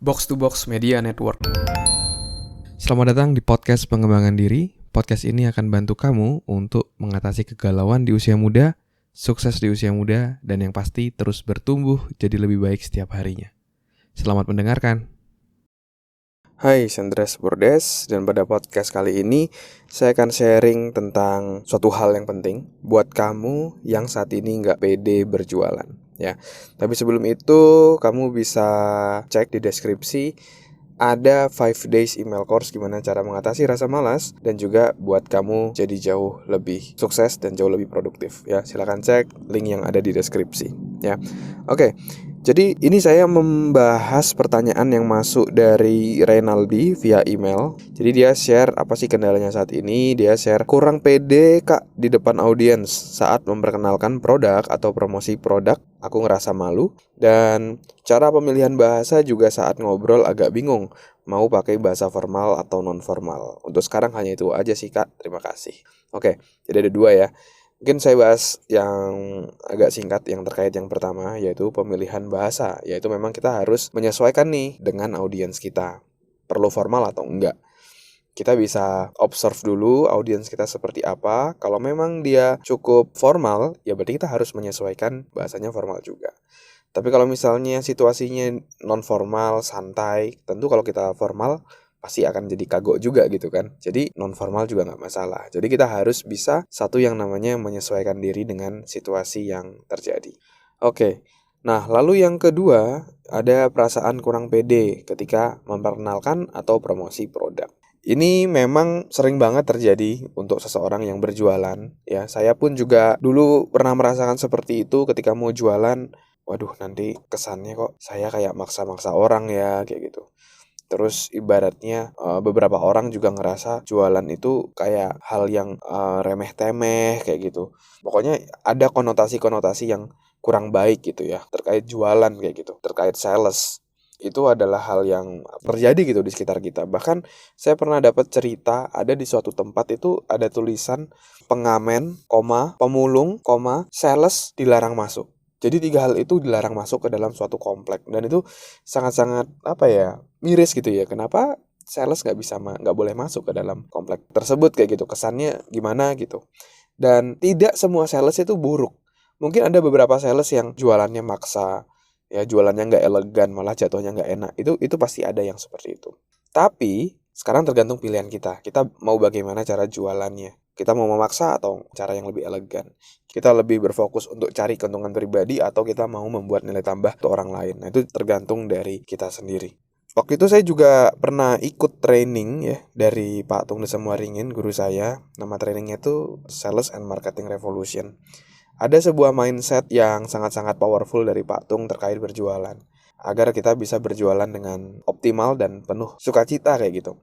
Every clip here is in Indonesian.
Box to Box Media Network. Selamat datang di podcast pengembangan diri. Podcast ini akan bantu kamu untuk mengatasi kegalauan di usia muda, sukses di usia muda, dan yang pasti terus bertumbuh jadi lebih baik setiap harinya. Selamat mendengarkan. Hai, saya Andreas Bordes, dan pada podcast kali ini saya akan sharing tentang suatu hal yang penting buat kamu yang saat ini nggak pede berjualan, ya. Tapi sebelum itu, kamu bisa cek di deskripsi ada 5 days email course gimana cara mengatasi rasa malas dan juga buat kamu jadi jauh lebih sukses dan jauh lebih produktif, ya. Silakan cek link yang ada di deskripsi, ya. Oke. Jadi ini saya membahas pertanyaan yang masuk dari Renaldi via email. Jadi dia share apa sih kendalanya saat ini. Dia share kurang pede kak di depan audiens saat memperkenalkan produk atau promosi produk. Aku ngerasa malu. Dan cara pemilihan bahasa juga saat ngobrol agak bingung. Mau pakai bahasa formal atau non formal. Untuk sekarang hanya itu aja sih kak. Terima kasih. Oke, jadi ada 2 ya. Mungkin saya bahas yang agak singkat yang terkait yang pertama, yaitu pemilihan bahasa. Yaitu memang kita harus menyesuaikan nih dengan audiens kita. Perlu formal atau enggak. Kita bisa observe dulu audiens kita seperti apa. Kalau memang dia cukup formal, ya berarti kita harus menyesuaikan bahasanya formal juga. Tapi kalau misalnya situasinya non formal, santai, tentu kalau kita formal pasti akan jadi kagok juga gitu kan. Jadi non formal juga nggak masalah. Jadi kita harus bisa satu yang namanya menyesuaikan diri dengan situasi yang terjadi. Oke. Nah, lalu yang kedua ada perasaan kurang pede ketika memperkenalkan atau promosi produk. Ini memang sering banget terjadi untuk seseorang yang berjualan, ya. Saya pun juga dulu pernah merasakan seperti itu ketika mau jualan. Waduh, nanti kesannya kok saya kayak maksa-maksa orang ya, kayak gitu. Terus ibaratnya beberapa orang juga ngerasa jualan itu kayak hal yang remeh-temeh kayak gitu. Pokoknya ada konotasi-konotasi yang kurang baik gitu ya terkait jualan kayak gitu, terkait sales. Itu adalah hal yang terjadi gitu di sekitar kita. Bahkan saya pernah dapat cerita ada di suatu tempat itu ada tulisan pengamen, pemulung, sales dilarang masuk. Jadi 3 hal itu dilarang masuk ke dalam suatu komplek. Dan itu sangat-sangat miris gitu ya. Kenapa sales nggak boleh masuk ke dalam komplek tersebut kayak gitu. Kesannya gimana gitu. Dan tidak semua sales itu buruk. Mungkin ada beberapa sales yang jualannya maksa, ya jualannya nggak elegan, malah jatuhnya nggak enak. Itu pasti ada yang seperti itu. Tapi sekarang tergantung pilihan kita. Kita mau bagaimana cara jualannya. Kita mau memaksa atau cara yang lebih elegan. Kita lebih berfokus untuk cari keuntungan pribadi atau kita mau membuat nilai tambah untuk orang lain. Nah, itu tergantung dari kita sendiri. Waktu itu saya juga pernah ikut training ya dari Pak Tung Desamuaringin, guru saya. Nama trainingnya itu Sales and Marketing Revolution. Ada sebuah mindset yang sangat-sangat powerful dari Pak Tung terkait berjualan. Agar kita bisa berjualan dengan optimal dan penuh sukacita kayak gitu.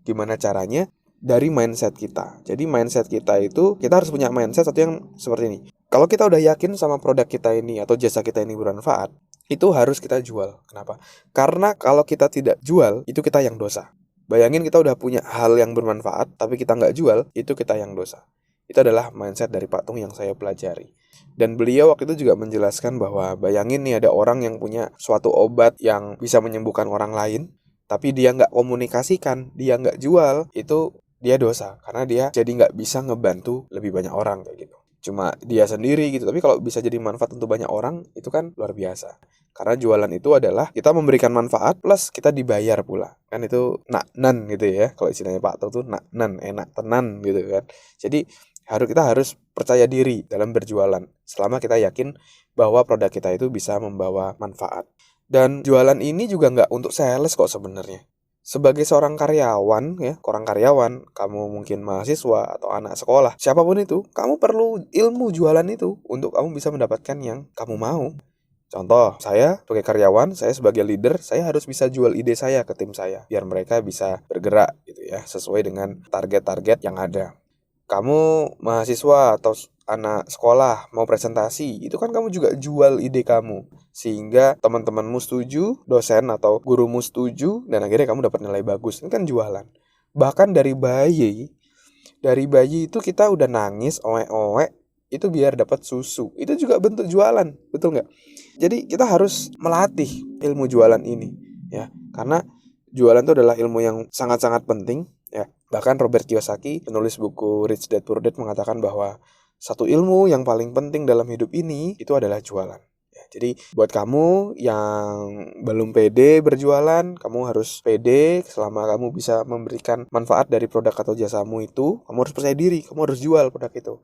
Gimana caranya? Dari mindset kita. Jadi mindset kita itu, kita harus punya mindset satu yang seperti ini. Kalau kita udah yakin sama produk kita ini atau jasa kita ini bermanfaat, itu harus kita jual. Kenapa? Karena kalau kita tidak jual, itu kita yang dosa. Bayangin kita udah punya hal yang bermanfaat, tapi kita nggak jual, itu kita yang dosa. Itu adalah mindset dari Pak Tung yang saya pelajari. Dan beliau waktu itu juga menjelaskan bahwa bayangin nih ada orang yang punya suatu obat yang bisa menyembuhkan orang lain, tapi dia nggak komunikasikan, dia nggak jual, itu dia dosa karena dia jadi nggak bisa ngebantu lebih banyak orang kayak gitu. Cuma dia sendiri gitu. Tapi kalau bisa jadi manfaat untuk banyak orang, itu kan luar biasa. Karena jualan itu adalah kita memberikan manfaat plus kita dibayar pula. Kan itu naknan gitu ya. Kalau istilahnya Pak Tung tuh naknan, enak tenan gitu kan. Jadi kita harus percaya diri dalam berjualan selama kita yakin bahwa produk kita itu bisa membawa manfaat. Dan jualan ini juga nggak untuk sales kok sebenarnya. Sebagai seorang karyawan ya, kamu mungkin mahasiswa atau anak sekolah, siapapun itu, kamu perlu ilmu jualan itu untuk kamu bisa mendapatkan yang kamu mau. Contoh, saya sebagai karyawan, saya sebagai leader, saya harus bisa jual ide saya ke tim saya biar mereka bisa bergerak gitu ya, sesuai dengan target-target yang ada. Kamu mahasiswa atau anak sekolah mau presentasi, itu kan kamu juga jual ide kamu. Sehingga teman-temanmu setuju, dosen atau gurumu setuju, dan akhirnya kamu dapat nilai bagus. Ini kan jualan. Bahkan dari bayi itu kita udah nangis, oek-oek, itu biar dapat susu. Itu juga bentuk jualan, betul nggak? Jadi kita harus melatih ilmu jualan ini. ya. Karena jualan itu adalah ilmu yang sangat-sangat penting, ya. Bahkan Robert Kiyosaki, penulis buku Rich Dad Poor Dad, mengatakan bahwa satu ilmu yang paling penting dalam hidup ini itu adalah jualan. Ya, jadi buat kamu yang belum pede berjualan, kamu harus pede selama kamu bisa memberikan manfaat dari produk atau jasamu itu. Kamu harus percaya diri, kamu harus jual produk itu,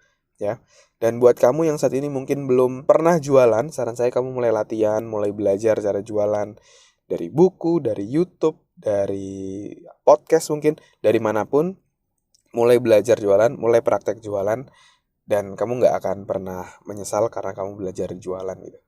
ya. Dan buat kamu yang saat ini mungkin belum pernah jualan, saran saya kamu mulai latihan, mulai belajar cara jualan dari buku, dari YouTube, dari podcast mungkin, dari manapun. Mulai belajar jualan, mulai praktek jualan, dan kamu nggak akan pernah menyesal karena kamu belajar jualan gitu.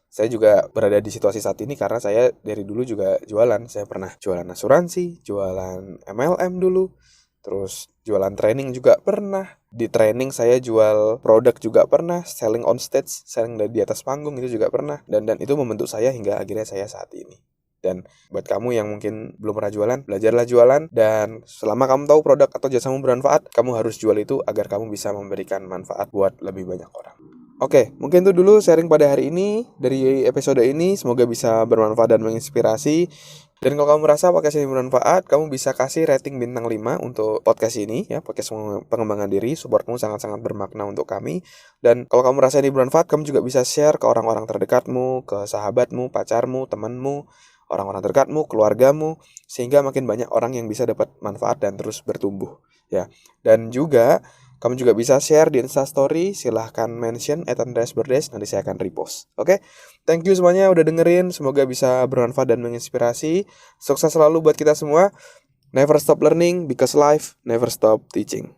Saya juga berada di situasi saat ini karena saya dari dulu juga jualan. Saya pernah jualan asuransi, jualan MLM dulu, terus jualan training juga pernah. Di training saya jual produk juga pernah, selling on stage, selling di atas panggung itu juga pernah. Dan itu membentuk saya hingga akhirnya saya saat ini. Dan buat kamu yang mungkin belum pernah jualan, belajarlah jualan. Dan selama kamu tahu produk atau jasamu bermanfaat, kamu harus jual itu agar kamu bisa memberikan manfaat buat lebih banyak orang. Oke, mungkin itu dulu sharing pada hari ini dari episode ini. Semoga bisa bermanfaat dan menginspirasi. Dan kalau kamu merasa podcast ini bermanfaat, kamu bisa kasih rating bintang 5 untuk podcast ini, ya, podcast pengembangan diri. Supportmu sangat-sangat bermakna untuk kami. Dan kalau kamu merasa ini bermanfaat, kamu juga bisa share ke orang-orang terdekatmu, ke sahabatmu, pacarmu, temanmu, orang-orang terdekatmu, keluargamu, sehingga makin banyak orang yang bisa dapat manfaat dan terus bertumbuh, ya. Dan juga kamu juga bisa share di Instastory, silahkan mention @andreasberdes, nanti saya akan repost. Oke, thank you semuanya udah dengerin, semoga bisa bermanfaat dan menginspirasi. Sukses selalu buat kita semua. Never stop learning because life never stop teaching.